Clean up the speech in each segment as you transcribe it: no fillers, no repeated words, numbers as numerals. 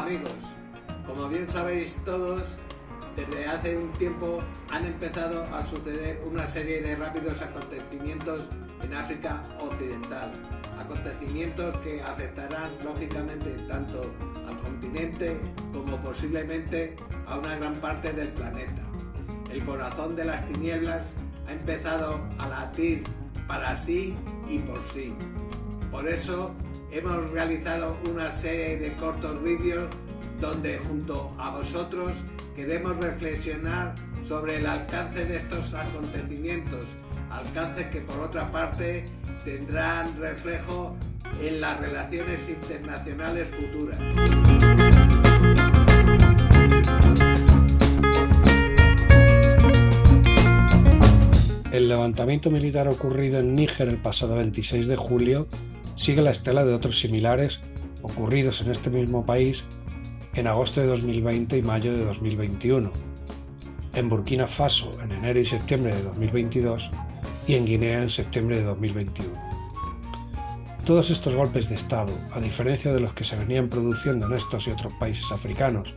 Hola amigos, como bien sabéis todos, desde hace un tiempo han empezado a suceder una serie de rápidos acontecimientos en África Occidental, acontecimientos que afectarán lógicamente tanto al continente como posiblemente a una gran parte del planeta. El corazón de las tinieblas ha empezado a latir para sí y por sí. Por eso hemos realizado una serie de cortos vídeos donde junto a vosotros queremos reflexionar sobre el alcance de estos acontecimientos, alcances que por otra parte tendrán reflejo en las relaciones internacionales futuras. El levantamiento militar ocurrido en Níger el pasado 26 de julio sigue la estela de otros similares ocurridos en este mismo país en agosto de 2020 y mayo de 2021, en Burkina Faso en enero y septiembre de 2022 y en Guinea en septiembre de 2021. Todos estos golpes de Estado, a diferencia de los que se venían produciendo en estos y otros países africanos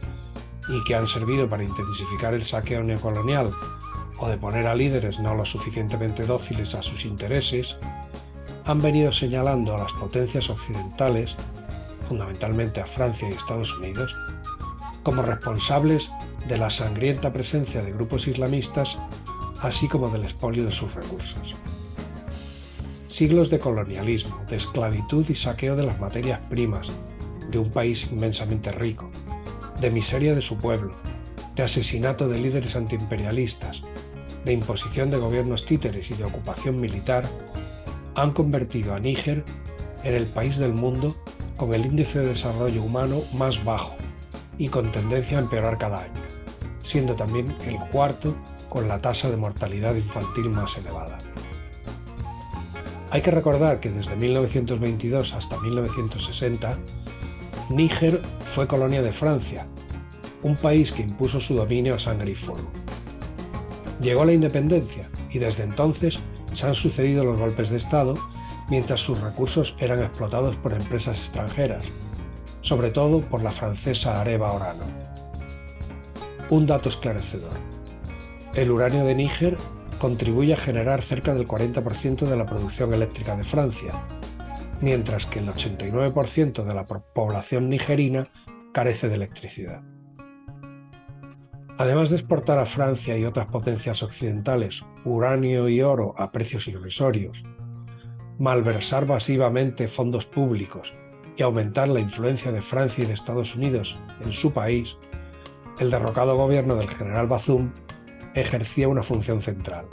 y que han servido para intensificar el saqueo neocolonial o de poner a líderes no lo suficientemente dóciles a sus intereses, han venido señalando a las potencias occidentales, fundamentalmente a Francia y Estados Unidos, como responsables de la sangrienta presencia de grupos islamistas, así como del expolio de sus recursos. Siglos de colonialismo, de esclavitud y saqueo de las materias primas de un país inmensamente rico, de miseria de su pueblo, de asesinato de líderes antiimperialistas, de imposición de gobiernos títeres y de ocupación militar, han convertido a Níger en el país del mundo con el índice de desarrollo humano más bajo y con tendencia a empeorar cada año, siendo también el cuarto con la tasa de mortalidad infantil más elevada. Hay que recordar que desde 1922 hasta 1960, Níger fue colonia de Francia, un país que impuso su dominio a sangre y fuego. Llegó la independencia y desde entonces se han sucedido los golpes de Estado mientras sus recursos eran explotados por empresas extranjeras, sobre todo por la francesa Areva Orano. Un dato esclarecedor: el uranio de Níger contribuye a generar cerca del 40% de la producción eléctrica de Francia, mientras que el 89% de la población nigerina carece de electricidad. Además de exportar a Francia y otras potencias occidentales uranio y oro a precios irrisorios, malversar masivamente fondos públicos y aumentar la influencia de Francia y de Estados Unidos en su país, el derrocado gobierno del general Bazoum ejercía una función central.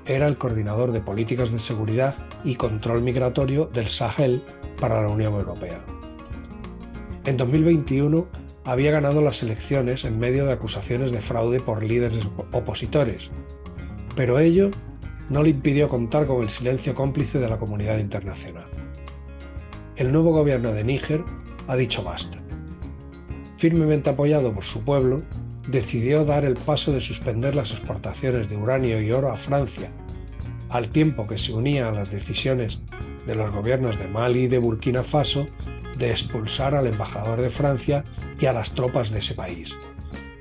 Era el coordinador de políticas de seguridad y control migratorio del Sahel para la Unión Europea. En 2021 había ganado las elecciones en medio de acusaciones de fraude por líderes opositores, pero ello no le impidió contar con el silencio cómplice de la comunidad internacional. El nuevo gobierno de Níger ha dicho basta. Firmemente apoyado por su pueblo, decidió dar el paso de suspender las exportaciones de uranio y oro a Francia, al tiempo que se unía a las decisiones de los gobiernos de Mali y de Burkina Faso de expulsar al embajador de Francia y a las tropas de ese país,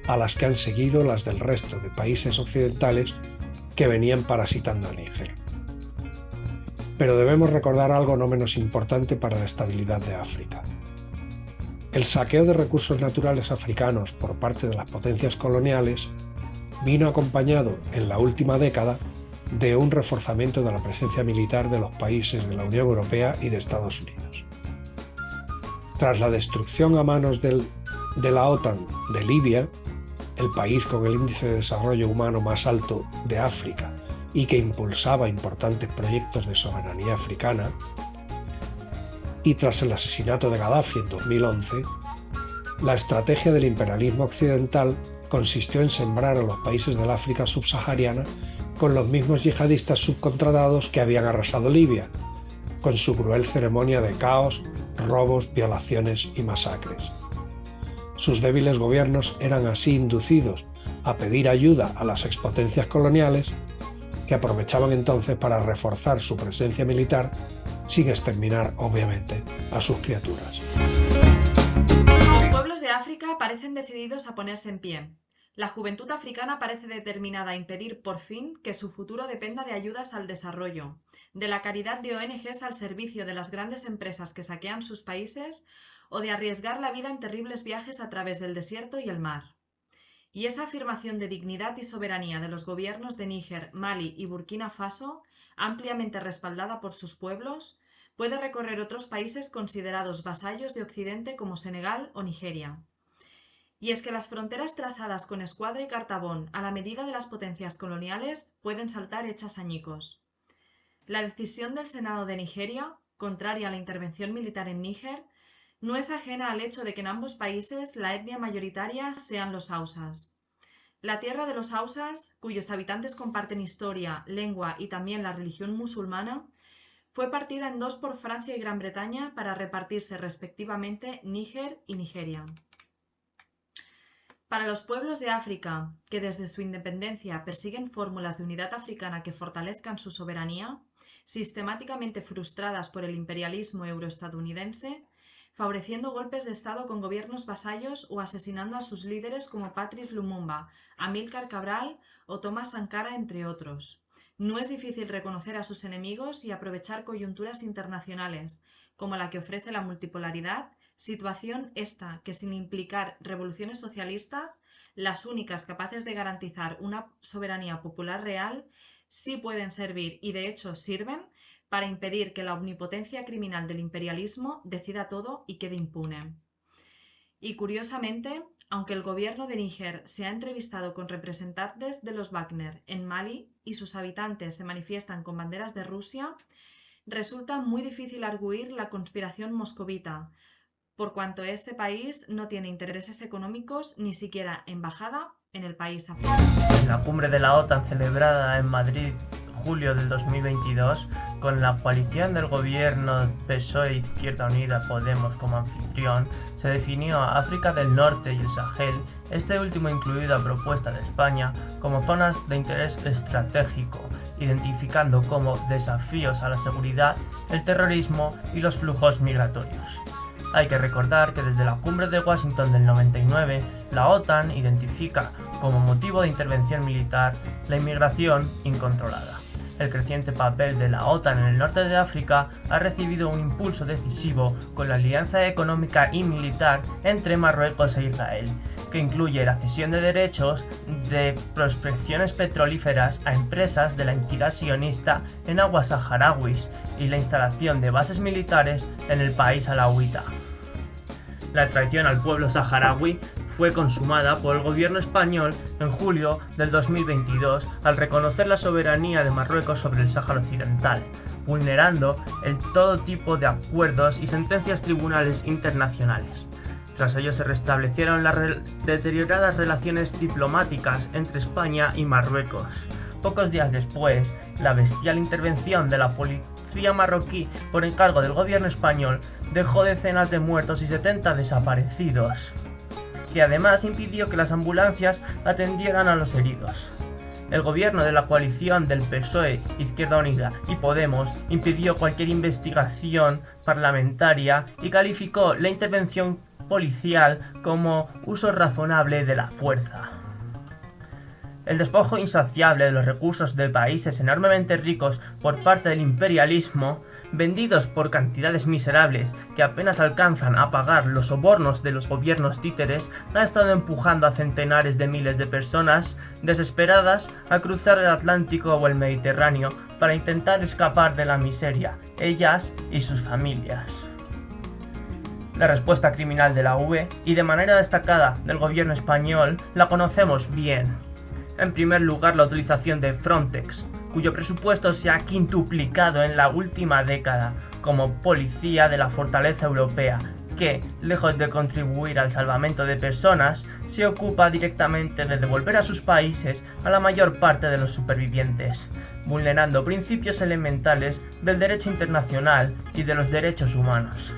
a las que han seguido las del resto de países occidentales que venían parasitando a Níger. Pero debemos recordar algo no menos importante para la estabilidad de África. El saqueo de recursos naturales africanos por parte de las potencias coloniales vino acompañado en la última década de un reforzamiento de la presencia militar de los países de la Unión Europea y de Estados Unidos. Tras la destrucción a manos de la OTAN de Libia, el país con el índice de desarrollo humano más alto de África y que impulsaba importantes proyectos de soberanía africana, y tras el asesinato de Gaddafi en 2011, la estrategia del imperialismo occidental consistió en sembrar a los países del África subsahariana con los mismos yihadistas subcontratados que habían arrasado Libia, con su cruel ceremonia de caos, robos, violaciones y masacres. Sus débiles gobiernos eran así inducidos a pedir ayuda a las expotencias coloniales, que aprovechaban entonces para reforzar su presencia militar sin exterminar, obviamente, a sus criaturas. África parecen decididos a ponerse en pie. La juventud africana parece determinada a impedir por fin que su futuro dependa de ayudas al desarrollo, de la caridad de ONGs al servicio de las grandes empresas que saquean sus países o de arriesgar la vida en terribles viajes a través del desierto y el mar. Y esa afirmación de dignidad y soberanía de los gobiernos de Níger, Mali y Burkina Faso, ampliamente respaldada por sus pueblos, puede recorrer otros países considerados vasallos de Occidente como Senegal o Nigeria. Y es que las fronteras trazadas con escuadra y cartabón a la medida de las potencias coloniales pueden saltar hechas añicos. La decisión del Senado de Nigeria, contraria a la intervención militar en Níger, no es ajena al hecho de que en ambos países la etnia mayoritaria sean los hausas. La tierra de los hausas, cuyos habitantes comparten historia, lengua y también la religión musulmana, fue partida en dos por Francia y Gran Bretaña para repartirse respectivamente Níger y Nigeria. Para los pueblos de África, que desde su independencia persiguen fórmulas de unidad africana que fortalezcan su soberanía, sistemáticamente frustradas por el imperialismo euroestadounidense, favoreciendo golpes de Estado con gobiernos vasallos o asesinando a sus líderes como Patrice Lumumba, Amílcar Cabral o Thomas Sankara, entre otros. No es difícil reconocer a sus enemigos y aprovechar coyunturas internacionales, como la que ofrece la multipolaridad, situación esta que, sin implicar revoluciones socialistas, las únicas capaces de garantizar una soberanía popular real, sí pueden servir y de hecho sirven para impedir que la omnipotencia criminal del imperialismo decida todo y quede impune. Y curiosamente, aunque el gobierno de Níger se ha entrevistado con representantes de los Wagner en Mali y sus habitantes se manifiestan con banderas de Rusia, resulta muy difícil arguir la conspiración moscovita, por cuanto este país no tiene intereses económicos ni siquiera embajada en el país africano. En la cumbre de la OTAN celebrada en Madrid julio del 2022, con la coalición del gobierno PSOE Izquierda Unida Podemos como anfitrión, se definió a África del Norte y el Sahel, este último incluido a propuesta de España, como zonas de interés estratégico, identificando como desafíos a la seguridad, el terrorismo y los flujos migratorios. Hay que recordar que desde la cumbre de Washington del 99, la OTAN identifica como motivo de intervención militar la inmigración incontrolada. El creciente papel de la OTAN en el norte de África ha recibido un impulso decisivo con la alianza económica y militar entre Marruecos e Israel, que incluye la cesión de derechos de prospecciones petrolíferas a empresas de la entidad sionista en aguas saharauis y la instalación de bases militares en el país alauita. La traición al pueblo saharaui fue consumada por el gobierno español en julio del 2022 al reconocer la soberanía de Marruecos sobre el Sáhara Occidental, vulnerando todo tipo de acuerdos y sentencias tribunales internacionales. Tras ello se restablecieron las deterioradas relaciones diplomáticas entre España y Marruecos. Pocos días después, la bestial intervención de la policía marroquí por encargo del gobierno español dejó decenas de muertos y 70 desaparecidos, que además impidió que las ambulancias atendieran a los heridos. El gobierno de la coalición del PSOE, Izquierda Unida y Podemos impidió cualquier investigación parlamentaria y calificó la intervención policial como uso razonable de la fuerza. El despojo insaciable de los recursos de países enormemente ricos por parte del imperialismo, vendidos por cantidades miserables que apenas alcanzan a pagar los sobornos de los gobiernos títeres, ha estado empujando a centenares de miles de personas desesperadas a cruzar el Atlántico o el Mediterráneo para intentar escapar de la miseria, ellas y sus familias. La respuesta criminal de la UE, y de manera destacada del gobierno español, la conocemos bien. En primer lugar, la utilización de Frontex, cuyo presupuesto se ha quintuplicado en la última década como policía de la fortaleza europea, que, lejos de contribuir al salvamento de personas, se ocupa directamente de devolver a sus países a la mayor parte de los supervivientes, vulnerando principios elementales del derecho internacional y de los derechos humanos.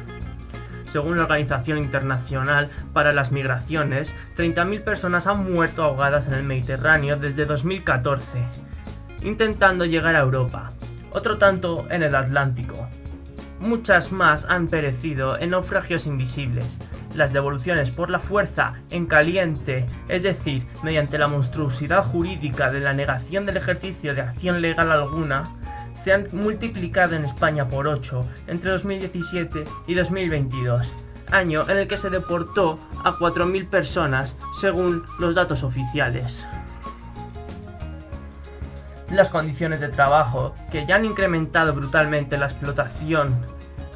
Según la Organización Internacional para las Migraciones, 30.000 personas han muerto ahogadas en el Mediterráneo desde 2014, intentando llegar a Europa, otro tanto en el Atlántico. Muchas más han perecido en naufragios invisibles. Las devoluciones por la fuerza, en caliente, es decir, mediante la monstruosidad jurídica de la negación del ejercicio de acción legal alguna, se han multiplicado en España por 8 entre 2017 y 2022, año en el que se deportó a 4.000 personas según los datos oficiales. Las condiciones de trabajo, que ya han incrementado brutalmente la explotación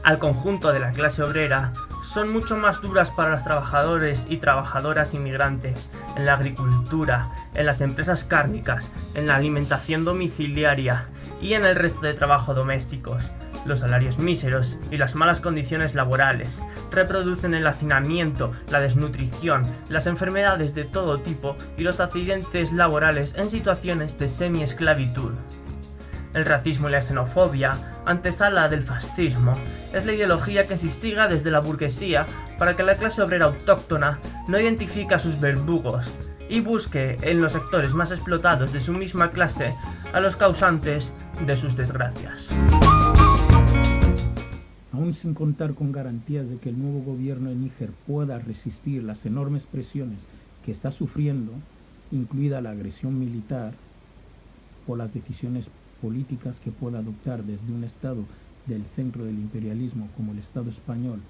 al conjunto de la clase obrera, son mucho más duras para los trabajadores y trabajadoras inmigrantes en la agricultura, en las empresas cárnicas, en la alimentación domiciliaria y en el resto de trabajos domésticos. Los salarios míseros y las malas condiciones laborales reproducen el hacinamiento, la desnutrición, las enfermedades de todo tipo y los accidentes laborales en situaciones de semi-esclavitud. El racismo y la xenofobia, antesala del fascismo, es la ideología que se instiga desde la burguesía para que la clase obrera autóctona no identifique a sus verdugos y busque en los sectores más explotados de su misma clase a los causantes de sus desgracias. Aún sin contar con garantías de que el nuevo gobierno de Níger pueda resistir las enormes presiones que está sufriendo, incluida la agresión militar o las decisiones políticas que pueda adoptar desde un Estado del centro del imperialismo como el Estado español,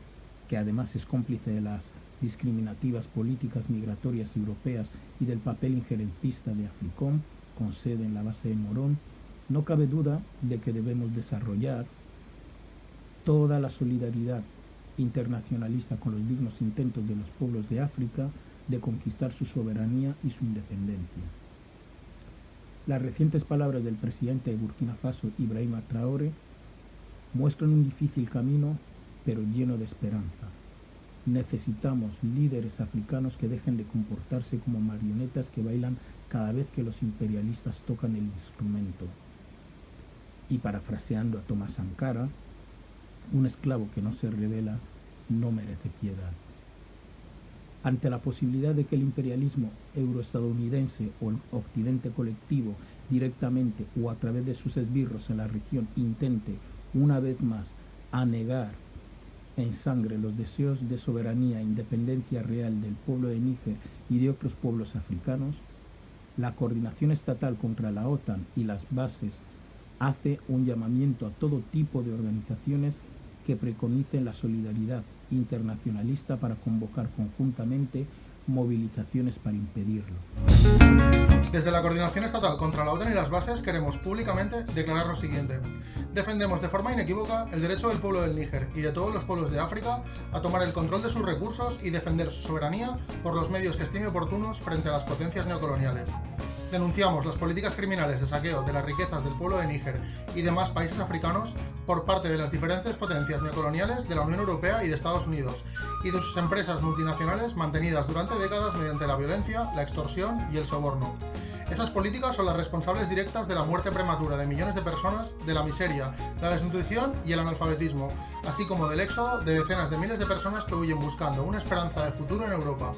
que además es cómplice de las discriminativas políticas migratorias europeas y del papel injerencista de Africom, con sede en la base de Morón, no cabe duda de que debemos desarrollar toda la solidaridad internacionalista con los dignos intentos de los pueblos de África de conquistar su soberanía y su independencia. Las recientes palabras del presidente de Burkina Faso, Ibrahima Traoré, muestran un difícil camino, pero lleno de esperanza. Necesitamos líderes africanos que dejen de comportarse como marionetas que bailan cada vez que los imperialistas tocan el instrumento. Y parafraseando a Thomas Sankara, un esclavo que no se rebela no merece piedad. Ante la posibilidad de que el imperialismo euroestadounidense o el occidente colectivo, directamente o a través de sus esbirros en la región, intente una vez más anegar en sangre los deseos de soberanía e independencia real del pueblo de Níger y de otros pueblos africanos, la coordinación estatal contra la OTAN y las bases hace un llamamiento a todo tipo de organizaciones que preconicen la solidaridad internacionalista para convocar conjuntamente movilizaciones para impedirlo. Desde la Coordinación Estatal contra la OTAN y las bases queremos públicamente declarar lo siguiente. Defendemos de forma inequívoca el derecho del pueblo del Níger y de todos los pueblos de África a tomar el control de sus recursos y defender su soberanía por los medios que estime oportunos frente a las potencias neocoloniales. Denunciamos las políticas criminales de saqueo de las riquezas del pueblo de Níger y demás países africanos por parte de las diferentes potencias neocoloniales de la Unión Europea y de Estados Unidos y de sus empresas multinacionales mantenidas durante décadas mediante la violencia, la extorsión y el soborno. Esas políticas son las responsables directas de la muerte prematura de millones de personas, de la miseria, la desnutrición y el analfabetismo, así como del éxodo de decenas de miles de personas que huyen buscando una esperanza de futuro en Europa.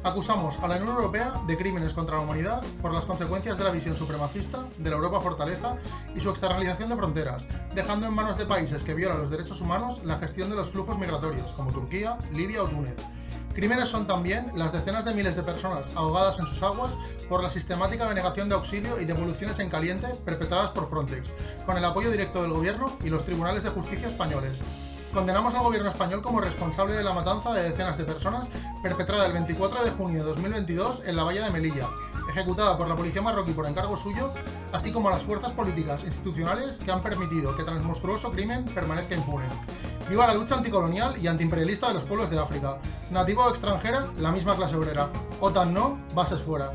Acusamos a la Unión Europea de crímenes contra la humanidad por las consecuencias de la visión supremacista de la Europa fortaleza y su externalización de fronteras, dejando en manos de países que violan los derechos humanos la gestión de los flujos migratorios, como Turquía, Libia o Túnez. Crímenes son también las decenas de miles de personas ahogadas en sus aguas por la sistemática denegación de auxilio y devoluciones en caliente perpetradas por Frontex, con el apoyo directo del gobierno y los tribunales de justicia españoles. Condenamos al gobierno español como responsable de la matanza de decenas de personas perpetrada el 24 de junio de 2022 en la valla de Melilla, ejecutada por la policía marroquí por encargo suyo, así como a las fuerzas políticas e institucionales que han permitido que tan monstruoso crimen permanezca impune. Viva la lucha anticolonial y antiimperialista de los pueblos de África. Nativo o extranjera, la misma clase obrera. OTAN no, bases fuera.